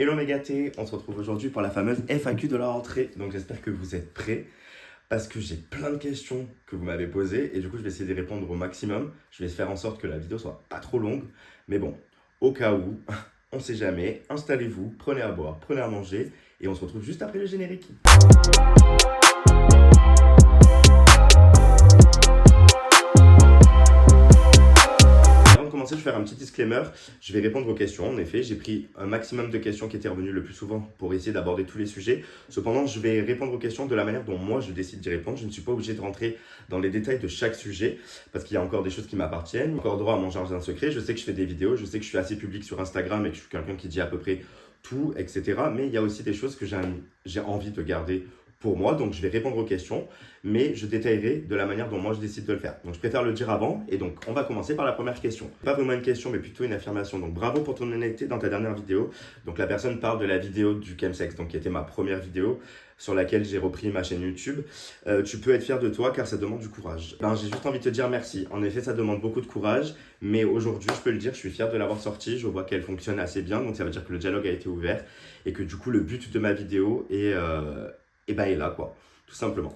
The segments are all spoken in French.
Hello mes gâtés, on se retrouve aujourd'hui pour la fameuse FAQ de la rentrée. Donc j'espère que vous êtes prêts parce que j'ai plein de questions que vous m'avez posées et du coup je vais essayer d'y répondre au maximum. Je vais faire en sorte que la vidéo soit pas trop longue, mais bon, au cas où, on sait jamais, installez-vous, prenez à boire, prenez à manger et on se retrouve juste après le générique. Je vais faire un petit disclaimer, je vais répondre aux questions. En effet, j'ai pris un maximum de questions qui étaient revenues le plus souvent pour essayer d'aborder tous les sujets. Cependant, je vais répondre aux questions de la manière dont moi je décide d'y répondre. Je ne suis pas obligé de rentrer dans les détails de chaque sujet parce qu'il y a encore des choses qui m'appartiennent. Encore droit à mon jardin secret. Je sais que je fais des vidéos, je sais que je suis assez public sur Instagram et que je suis quelqu'un qui dit à peu près tout, etc. Mais il y a aussi des choses que j'ai envie de garder pour moi, donc je vais répondre aux questions, mais je détaillerai de la manière dont moi je décide de le faire. Donc je préfère le dire avant, et donc on va commencer par la première question. Pas vraiment une question, mais plutôt une affirmation. Donc bravo pour ton honnêteté dans ta dernière vidéo. Donc la personne parle de la vidéo du chemsex, donc qui était ma première vidéo sur laquelle j'ai repris ma chaîne YouTube. Tu peux être fier de toi car ça demande du courage. J'ai juste envie de te dire merci. En effet, ça demande beaucoup de courage, mais aujourd'hui, je peux le dire, je suis fier de l'avoir sortie. Je vois qu'elle fonctionne assez bien, donc ça veut dire que le dialogue a été ouvert et que du coup, le but de ma vidéo est là, quoi, tout simplement.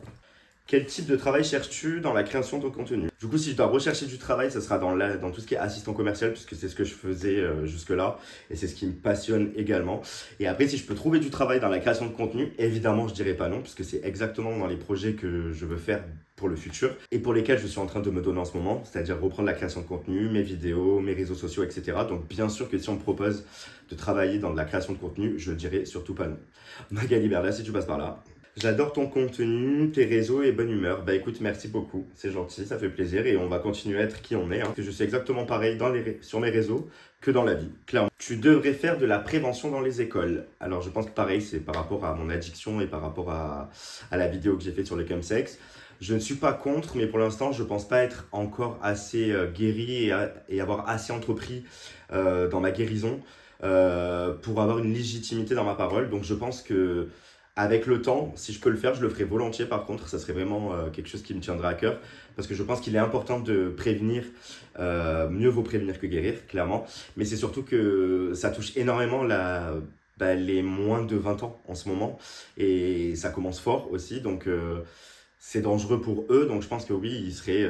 Quel type de travail cherches-tu dans la création de ton contenu? Du coup, si je dois rechercher du travail, ça sera dans tout ce qui est assistant commercial, puisque c'est ce que je faisais jusque-là, et c'est ce qui me passionne également. Et après, si je peux trouver du travail dans la création de contenu, évidemment, je dirais pas non, puisque c'est exactement dans les projets que je veux faire pour le futur, et pour lesquels je suis en train de me donner en ce moment, c'est-à-dire reprendre la création de contenu, mes vidéos, mes réseaux sociaux, etc. Donc, bien sûr que si on me propose de travailler dans de la création de contenu, je dirais surtout pas non. Magali Berda, si tu passes par là. J'adore ton contenu, tes réseaux et bonne humeur. Bah écoute, merci beaucoup, c'est gentil, ça fait plaisir et on va continuer à être qui on est. Parce que je suis exactement pareil sur mes réseaux que dans la vie, clairement. Tu devrais faire de la prévention dans les écoles. Alors je pense que pareil, c'est par rapport à mon addiction et par rapport à la vidéo que j'ai faite sur le chemsex. Je ne suis pas contre, mais pour l'instant, je ne pense pas être encore assez guéri et avoir assez entrepris dans ma guérison pour avoir une légitimité dans ma parole. Donc je pense que avec le temps, si je peux le faire, je le ferai volontiers. Par contre, ça serait vraiment quelque chose qui me tiendra à cœur parce que je pense qu'il est important de prévenir. Mieux vaut prévenir que guérir, clairement. Mais c'est surtout que ça touche énormément les moins de 20 ans en ce moment et ça commence fort aussi. Donc, c'est dangereux pour eux. Donc, je pense que oui, il serait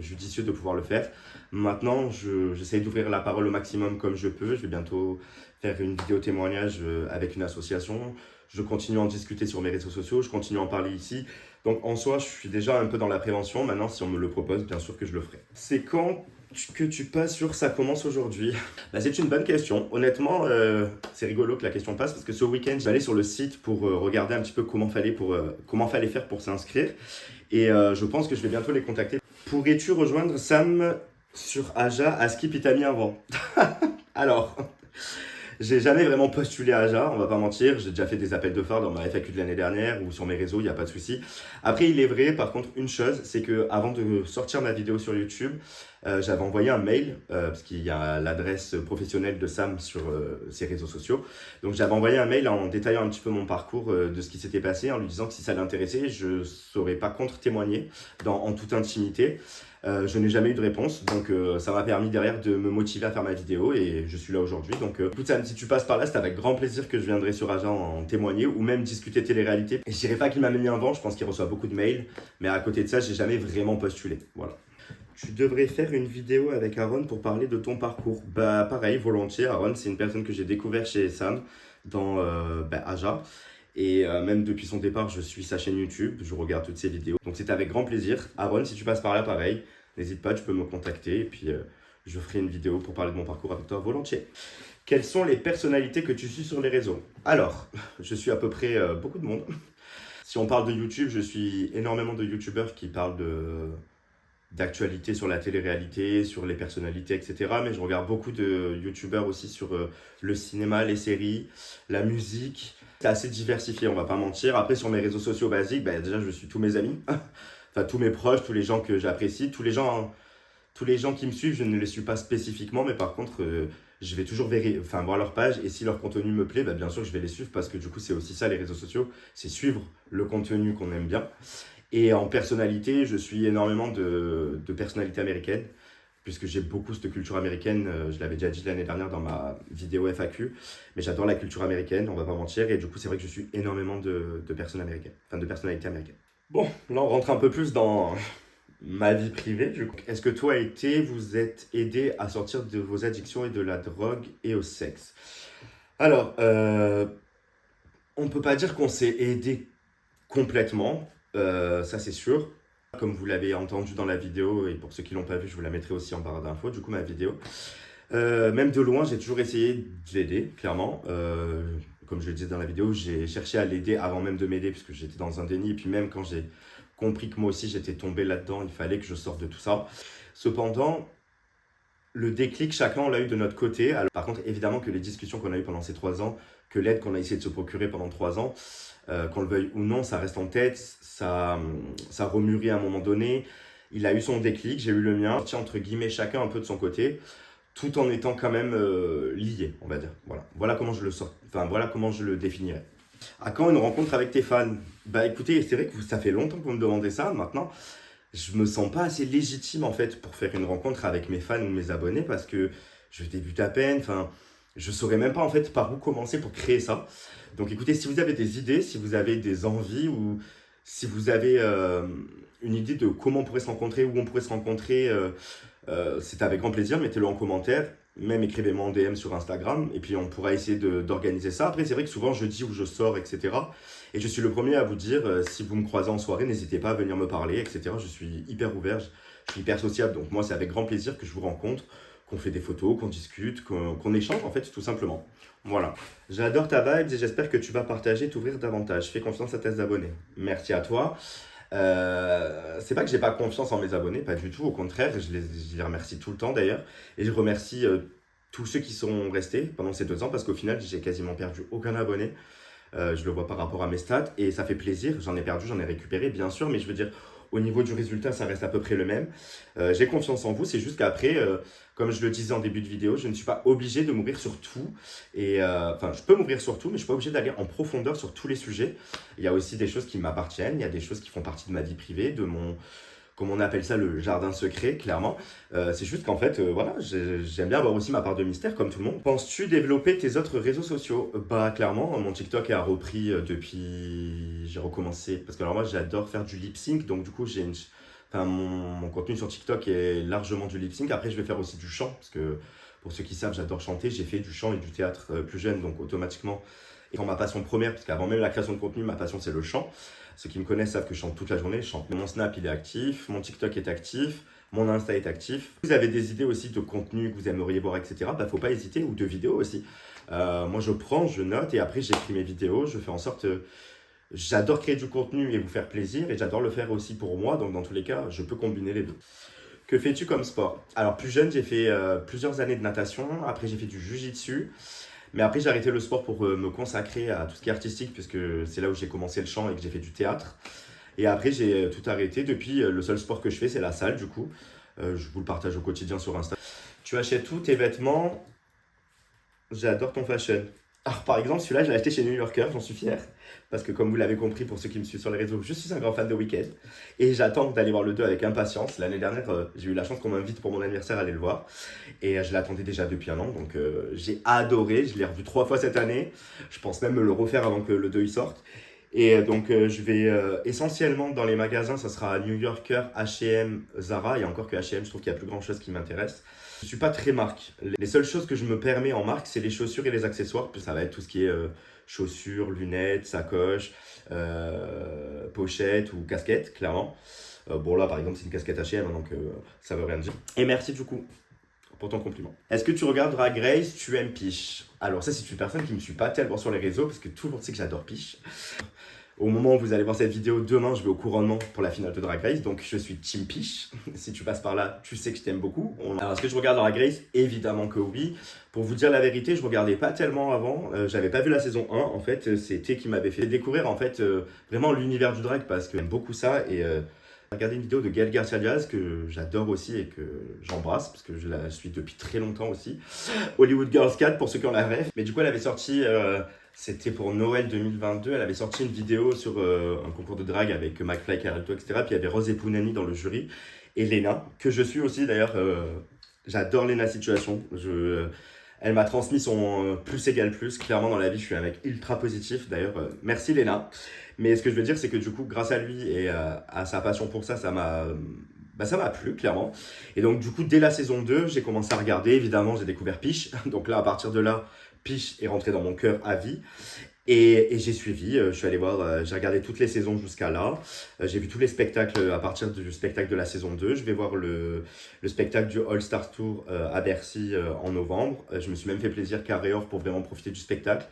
judicieux de pouvoir le faire. Maintenant, j'essaie d'ouvrir la parole au maximum comme je peux. Je vais bientôt faire une vidéo témoignage avec une association. Je continue à en discuter sur mes réseaux sociaux, je continue à en parler ici. Donc en soi, je suis déjà un peu dans la prévention. Maintenant, si on me le propose, bien sûr que je le ferai. C'est quand que tu passes sur ça commence aujourd'hui? C'est une bonne question. Honnêtement, c'est rigolo que la question passe parce que ce week-end, j'allais sur le site pour regarder un petit peu comment fallait faire pour s'inscrire. Et je pense que je vais bientôt les contacter. Pourrais-tu rejoindre Sam sur Aja à Skip Itami avant? Alors... J'ai jamais vraiment postulé à Aja, on va pas mentir. J'ai déjà fait des appels de phare dans ma FAQ de l'année dernière ou sur mes réseaux, il n'y a pas de souci. Après, il est vrai, par contre, une chose, c'est que avant de sortir ma vidéo sur YouTube, j'avais envoyé un mail, parce qu'il y a l'adresse professionnelle de Sam sur ses réseaux sociaux. Donc, j'avais envoyé un mail en détaillant un petit peu mon parcours de ce qui s'était passé, en lui disant que si ça l'intéressait, je ne serais pas contre témoigner en toute intimité. Je n'ai jamais eu de réponse, donc ça m'a permis derrière de me motiver à faire ma vidéo et je suis là aujourd'hui. Donc écoute Sam, si tu passes par là, c'est avec grand plaisir que je viendrai sur Aja en témoigner ou même discuter télé-réalité. Et je dirais pas qu'il m'a mis un vent, je pense qu'il reçoit beaucoup de mails, mais à côté de ça, j'ai jamais vraiment postulé. Voilà. Tu devrais faire une vidéo avec Aaron pour parler de ton parcours. Bah pareil, volontiers. Aaron, c'est une personne que j'ai découvert chez Sam dans Aja. Et même depuis son départ, je suis sa chaîne YouTube, je regarde toutes ses vidéos. Donc c'est avec grand plaisir. Aaron, si tu passes par là, pareil, n'hésite pas, tu peux me contacter et puis je ferai une vidéo pour parler de mon parcours avec toi volontiers. Quelles sont les personnalités que tu suis sur les réseaux? Alors, je suis à peu près beaucoup de monde. Si on parle de YouTube, je suis énormément de YouTubeurs qui parlent d'actualité sur la télé-réalité, sur les personnalités, etc. Mais je regarde beaucoup de YouTubeurs aussi sur le cinéma, les séries, la musique. C'est assez diversifié, on va pas mentir. Après, sur mes réseaux sociaux basiques, déjà, je suis tous mes amis. Enfin, tous mes proches, tous les gens que j'apprécie. Tous les gens qui me suivent, je ne les suis pas spécifiquement. Mais par contre, je vais toujours voir leur page. Et si leur contenu me plaît, bien sûr, je vais les suivre. Parce que du coup, c'est aussi ça, les réseaux sociaux. C'est suivre le contenu qu'on aime bien. Et en personnalité, je suis énormément de personnalités américaines puisque j'ai beaucoup cette culture américaine. Je l'avais déjà dit l'année dernière dans ma vidéo FAQ, mais j'adore la culture américaine, on va pas mentir, et du coup c'est vrai que je suis énormément de personnes américaines, enfin de personnalités américaines. Bon, là on rentre un peu plus dans ma vie privée, du coup. Est-ce que toi, vous êtes aidé à sortir de vos addictions et de la drogue et au sexe? Alors, on peut pas dire qu'on s'est aidé complètement, ça c'est sûr. Comme vous l'avez entendu dans la vidéo, et pour ceux qui l'ont pas vu, je vous la mettrai aussi en barre d'infos, du coup ma vidéo. Même de loin, j'ai toujours essayé de l'aider, clairement. Comme je le disais dans la vidéo, j'ai cherché à l'aider avant même de m'aider, puisque j'étais dans un déni. Et puis même quand j'ai compris que moi aussi j'étais tombé là-dedans, il fallait que je sorte de tout ça. Cependant, le déclic, chacun on l'a eu de notre côté. Alors, par contre, évidemment que les discussions qu'on a eues pendant ces 3 ans, que l'aide qu'on a essayé de se procurer pendant 3 ans, qu'on le veuille ou non, ça reste en tête, ça remûrit à un moment donné. Il a eu son déclic, j'ai eu le mien. Tiens, entre guillemets, chacun un peu de son côté, tout en étant quand même lié, on va dire. Voilà comment je le sors, enfin voilà comment je le définirais. À quand une rencontre avec tes fans? Bah écoutez, c'est vrai que ça fait longtemps que vous me demandez ça. Maintenant, je me sens pas assez légitime en fait pour faire une rencontre avec mes fans ou mes abonnés parce que je débute à peine. Enfin, je saurais même pas en fait par où commencer pour créer ça. Donc écoutez, si vous avez des idées, si vous avez des envies ou si vous avez une idée de comment on pourrait se rencontrer, où on pourrait se rencontrer, c'est avec grand plaisir. Mettez-le en commentaire. Même écrivez-moi en DM sur Instagram et puis on pourra essayer d'organiser ça. Après, c'est vrai que souvent je dis où je sors, etc. Et je suis le premier à vous dire, si vous me croisez en soirée, n'hésitez pas à venir me parler, etc. Je suis hyper ouvert, je suis hyper sociable. Donc moi, c'est avec grand plaisir que je vous rencontre, qu'on fait des photos, qu'on discute, qu'on échange en fait, tout simplement. Voilà. J'adore ta vibe et j'espère que tu vas partager, t'ouvrir davantage. Fais confiance à tes abonnés. Merci à toi. C'est pas que j'ai pas confiance en mes abonnés, pas du tout, au contraire, je les remercie tout le temps d'ailleurs, et je remercie tous ceux qui sont restés pendant ces 2 ans, parce qu'au final, j'ai quasiment perdu aucun abonné. Je le vois par rapport à mes stats, et ça fait plaisir, j'en ai perdu, j'en ai récupéré, bien sûr, mais je veux dire, au niveau du résultat, ça reste à peu près le même. J'ai confiance en vous, c'est juste qu'après, comme je le disais en début de vidéo, je ne suis pas obligé de m'ouvrir sur tout. Et enfin, je peux m'ouvrir sur tout, mais je ne suis pas obligé d'aller en profondeur sur tous les sujets. Il y a aussi des choses qui m'appartiennent, il y a des choses qui font partie de ma vie privée, de mon, comme on appelle ça, le jardin secret, clairement. C'est juste qu'en fait, voilà, j'aime bien avoir aussi ma part de mystère, comme tout le monde. Penses-tu développer tes autres réseaux sociaux? Bah, clairement, mon TikTok a repris depuis... J'ai recommencé, parce que alors moi, j'adore faire du lip sync, donc du coup, enfin, mon contenu sur TikTok est largement du lip sync. Après, je vais faire aussi du chant, parce que pour ceux qui savent, j'adore chanter. J'ai fait du chant et du théâtre plus jeune, donc automatiquement, étant ma passion première, parce qu'avant même la création de contenu, ma passion c'est le chant. Ceux qui me connaissent savent que je chante toute la journée, je chante. Mon Snap il est actif, mon TikTok est actif, mon Insta est actif. Si vous avez des idées aussi de contenu que vous aimeriez voir, etc., bah faut pas hésiter, ou de vidéos aussi. Moi je prends, je note et après j'écris mes vidéos, je fais en sorte... j'adore créer du contenu et vous faire plaisir et j'adore le faire aussi pour moi, donc dans tous les cas, je peux combiner les deux. Que fais-tu comme sport? Alors plus jeune, j'ai fait plusieurs années de natation, après j'ai fait du jiu-jitsu. Mais après, j'ai arrêté le sport pour me consacrer à tout ce qui est artistique, puisque c'est là où j'ai commencé le chant et que j'ai fait du théâtre. Et après, j'ai tout arrêté. Depuis, le seul sport que je fais, c'est la salle, du coup. Je vous le partage au quotidien sur Insta. Tu achètes tous tes vêtements? J'adore ton fashion. Alors, par exemple, celui-là, je l'ai acheté chez New Yorker, j'en suis fier. Parce que, comme vous l'avez compris, pour ceux qui me suivent sur les réseaux, je suis un grand fan de Weeknd. Et j'attends d'aller voir le 2 avec impatience. L'année dernière, j'ai eu la chance qu'on m'invite pour mon anniversaire à aller le voir. Et je l'attendais déjà depuis un an. Donc, j'ai adoré. Je l'ai revu 3 fois cette année. Je pense même me le refaire avant que le 2 y sorte. Et donc, je vais essentiellement dans les magasins, ça sera New Yorker, H&M, Zara. Et encore que H&M, je trouve qu'il y a plus grand chose qui m'intéresse. Je suis pas très marque. Les seules choses que je me permets en marque, c'est les chaussures et les accessoires. Puis ça va être tout ce qui est chaussures, lunettes, sacoches, pochettes ou casquettes, clairement. Bon là, par exemple, c'est une casquette H&M, donc ça veut rien dire. Et merci du coup pour ton compliment. Est-ce que tu regardes Drag Race? Tu aimes Piche? Alors ça, c'est une personne qui ne me suit pas tellement sur les réseaux, parce que tout le monde sait que j'adore Piche. Au moment où vous allez voir cette vidéo, demain, je vais au couronnement pour la finale de Drag Race, donc je suis Team Piche. Si tu passes par là, tu sais que je t'aime beaucoup. Alors, est-ce que je regarde Drag Race? Évidemment que oui. Pour vous dire la vérité, je regardais pas tellement avant. J'avais pas vu la saison 1, en fait. C'était qui m'avait fait découvrir, en fait, vraiment l'univers du drag, parce que j'aime beaucoup ça. Et j'ai regardé une vidéo de Gaël Garcia Diaz, que j'adore aussi et que j'embrasse, parce que je la suis depuis très longtemps aussi. Hollywood Girls 4, pour ceux qui ont la rêve. Mais du coup, elle avait sorti... c'était pour Noël 2022, elle avait sorti une vidéo sur un concours de drague avec McFly, Caralto, etc. Puis il y avait Rose Epounani dans le jury. et Léna, que je suis aussi d'ailleurs. J'adore Léna Situation. Elle m'a transmis son plus égale plus. Clairement, dans la vie, je suis un mec ultra positif. D'ailleurs, merci Léna. Mais ce que je veux dire, c'est que du coup, grâce à lui et à sa passion pour ça, ça m'a plu, clairement. Et donc, du coup, dès la saison 2, j'ai commencé à regarder. Évidemment, j'ai découvert Piche. Donc là, à partir de là, Piche est rentré dans mon cœur à vie. Et j'ai suivi, je suis allé voir, j'ai regardé toutes les saisons jusqu'à là. J'ai vu tous les spectacles à partir du spectacle de la saison 2. Je vais voir le spectacle du All Star Tour à Bercy en novembre. Je me suis même fait plaisir carré or pour vraiment profiter du spectacle.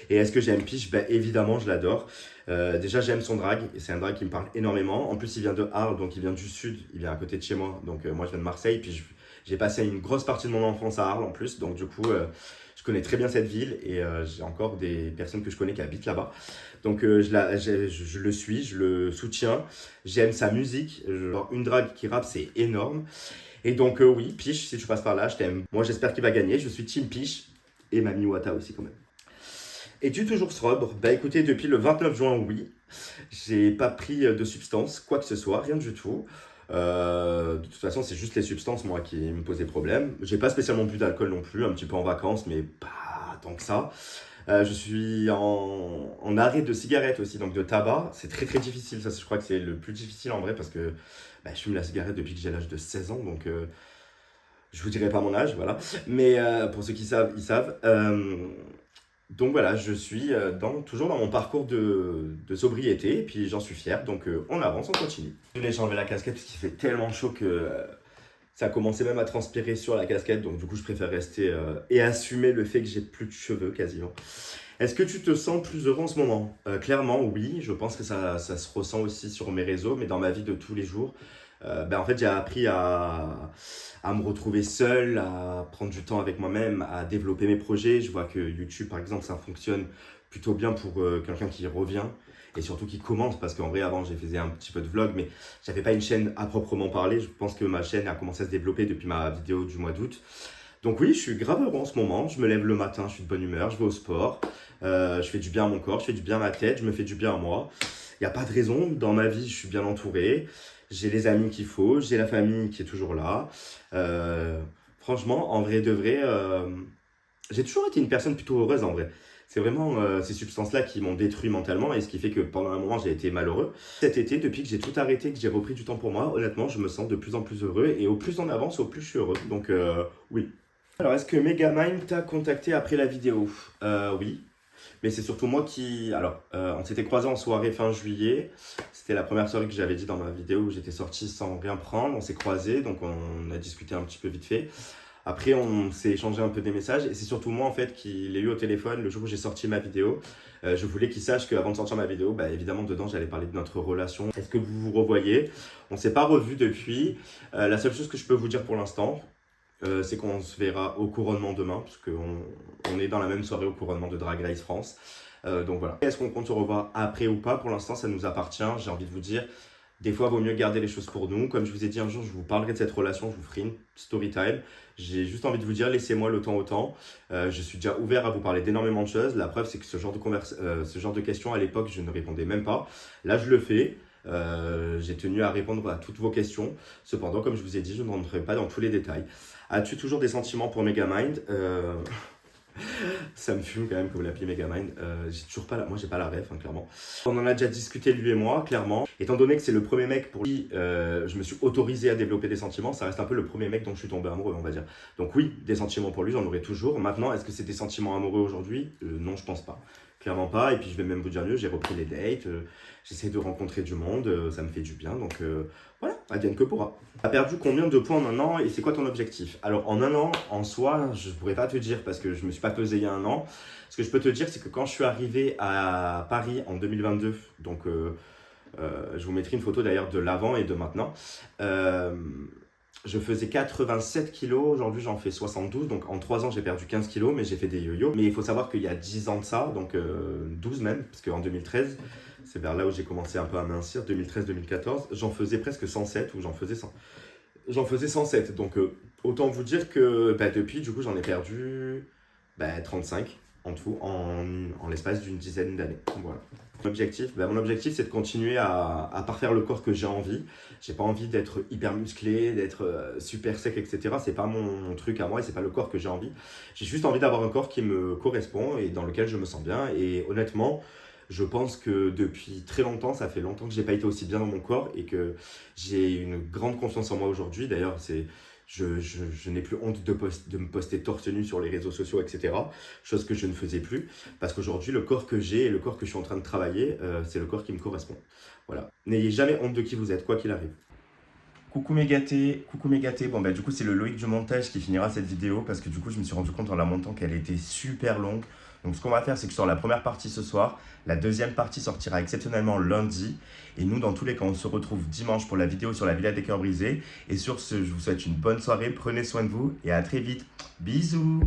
Et est-ce que j'aime Piche? Ben, évidemment, je l'adore. Déjà, j'aime son drag, et c'est un drag qui me parle énormément. En plus, il vient de Arles, donc il vient du sud, il vient à côté de chez moi. Donc moi, je viens de Marseille, puis j'ai passé une grosse partie de mon enfance à Arles en plus. Donc du coup, je connais très bien cette ville et j'ai encore des personnes que je connais qui habitent là-bas. Donc je le suis, je le soutiens. J'aime sa musique. Genre, une drague qui rappe, c'est énorme. Et donc oui, Piche, si tu passes par là, je t'aime. Moi, j'espère qu'il va gagner. Je suis Team Piche et Mami Wata aussi quand même. Es-tu toujours sobre? Bah écoutez, depuis le 29 juin, oui. J'ai pas pris de substance, quoi que ce soit, rien du tout. De toute façon, c'est juste les substances, moi, qui me posaient problème. J'ai pas spécialement bu d'alcool non plus, un petit peu en vacances, mais pas tant que ça. Je suis en arrêt de cigarette aussi, donc de tabac. C'est très très difficile, ça je crois que c'est le plus difficile en vrai, parce que bah, je fume la cigarette depuis que j'ai l'âge de 16 ans, donc je vous dirai pas mon âge, voilà. Mais pour ceux qui savent, ils savent. Donc voilà, je suis toujours dans mon parcours de sobriété, et puis j'en suis fier, donc on avance, on continue. Je voulais changer la casquette parce qu'il fait tellement chaud que ça a commencé même à transpirer sur la casquette, donc du coup je préfère rester et assumer le fait que j'ai plus de cheveux quasiment. Est-ce que tu te sens plus heureux en ce moment? Clairement oui, je pense que ça se ressent aussi sur mes réseaux, mais dans ma vie de tous les jours, en fait j'ai appris à me retrouver seul, à prendre du temps avec moi-même, à développer mes projets. Je vois que YouTube, par exemple, ça fonctionne plutôt bien pour quelqu'un qui revient et surtout qui commence. Parce qu'en vrai, avant, j'ai fait un petit peu de vlog, mais j'avais pas une chaîne à proprement parler. Je pense que ma chaîne a commencé à se développer depuis ma vidéo du mois d'août. Donc oui, je suis grave heureux en ce moment. Je me lève le matin, je suis de bonne humeur, je vais au sport, je fais du bien à mon corps, je fais du bien à ma tête, je me fais du bien à moi. Il n'y a pas de raison. Dans ma vie, je suis bien entouré. J'ai les amis qu'il faut, j'ai la famille qui est toujours là. Franchement, en vrai de vrai, j'ai toujours été une personne plutôt heureuse en vrai. C'est vraiment ces substances-là qui m'ont détruit mentalement et ce qui fait que pendant un moment j'ai été malheureux. Cet été, depuis que j'ai tout arrêté, que j'ai repris du temps pour moi, honnêtement, je me sens de plus en plus heureux et au plus on avance, au plus je suis heureux. Donc oui. Alors, est-ce que Megamind t'a contacté après la vidéo? Oui. Mais c'est surtout moi qui... Alors, on s'était croisés en soirée fin juillet. C'était la première soirée que j'avais dit dans ma vidéo où j'étais sorti sans rien prendre. On s'est croisés, donc on a discuté un petit peu vite fait. Après, on s'est échangé un peu des messages. Et c'est surtout moi, en fait, qui l'ai eu au téléphone le jour où j'ai sorti ma vidéo. Je voulais qu'il sache qu'avant de sortir ma vidéo, bah, évidemment, dedans, j'allais parler de notre relation. Est-ce que vous vous revoyez? On ne s'est pas revus depuis. La seule chose que je peux vous dire pour l'instant, c'est qu'on se verra au couronnement demain, parce qu'on est dans la même soirée au couronnement de Drag Race France. Donc voilà. Est-ce qu'on compte se revoir après ou pas? Pour l'instant, ça nous appartient. J'ai envie de vous dire, des fois, il vaut mieux garder les choses pour nous. Comme je vous ai dit un jour, je vous parlerai de cette relation, je vous ferai une story time. J'ai juste envie de vous dire, laissez-moi le temps au temps. Je suis déjà ouvert à vous parler d'énormément de choses. La preuve, c'est que ce genre de questions, à l'époque, je ne répondais même pas. Là, je le fais. J'ai tenu à répondre à toutes vos questions. Cependant, comme je vous ai dit, je ne rentrerai pas dans tous les détails. As-tu toujours des sentiments pour Megamind? Ça me fume quand même que vous l'appelez Megamind. J'ai toujours pas moi j'ai pas la ref, hein, clairement. On en a déjà discuté lui et moi, clairement. Étant donné que c'est le premier mec pour qui je me suis autorisé à développer des sentiments, ça reste un peu le premier mec dont je suis tombé amoureux, on va dire. Donc oui, des sentiments pour lui, j'en aurai toujours. Maintenant, est-ce que c'est des sentiments amoureux aujourd'hui? Non, je pense pas. Clairement pas. Et puis je vais même vous dire mieux, j'ai repris les dates, j'essaie de rencontrer du monde, ça me fait du bien. Donc voilà, advienne que pourra. Tu as perdu combien de poids en un an et c'est quoi ton objectif? Alors en un an, en soi, je ne pourrais pas te dire parce que je ne me suis pas pesé il y a un an. Ce que je peux te dire, c'est que quand je suis arrivé à Paris en 2022, donc je vous mettrai une photo d'ailleurs de l'avant et de maintenant, je faisais 87 kilos, aujourd'hui j'en fais 72, donc en 3 ans j'ai perdu 15 kilos, mais j'ai fait des yo-yo. Mais il faut savoir qu'il y a 10 ans de ça, donc 12 même, parce qu'en 2013, c'est vers là où j'ai commencé un peu à mincir, 2013-2014, j'en faisais presque 107, ou j'en faisais 100. J'en faisais 107, donc autant vous dire que depuis, du coup, j'en ai perdu 35 en tout, en l'espace d'une dizaine d'années. Voilà. Mon objectif, c'est de continuer à parfaire le corps que j'ai envie. J'ai pas envie d'être hyper musclé, d'être super sec, etc. C'est pas mon truc à moi et c'est pas le corps que j'ai envie. J'ai juste envie d'avoir un corps qui me correspond et dans lequel je me sens bien. Et honnêtement, je pense que depuis très longtemps, ça fait longtemps que j'ai pas été aussi bien dans mon corps et que j'ai une grande confiance en moi aujourd'hui. D'ailleurs, je n'ai plus honte de me poster torse nu sur les réseaux sociaux, etc. Chose que je ne faisais plus. Parce qu'aujourd'hui, le corps que j'ai et le corps que je suis en train de travailler, c'est le corps qui me correspond. Voilà. N'ayez jamais honte de qui vous êtes, quoi qu'il arrive. Coucou mes gâtés, coucou mes gâtés. Bon bah du coup c'est le Loïc du montage qui finira cette vidéo parce que du coup je me suis rendu compte en la montant qu'elle était super longue. Donc ce qu'on va faire c'est que je sors la première partie ce soir, la deuxième partie sortira exceptionnellement lundi et nous dans tous les cas on se retrouve dimanche pour la vidéo sur la Villa des Cœurs Brisés. Et sur ce je vous souhaite une bonne soirée, prenez soin de vous et à très vite. Bisous.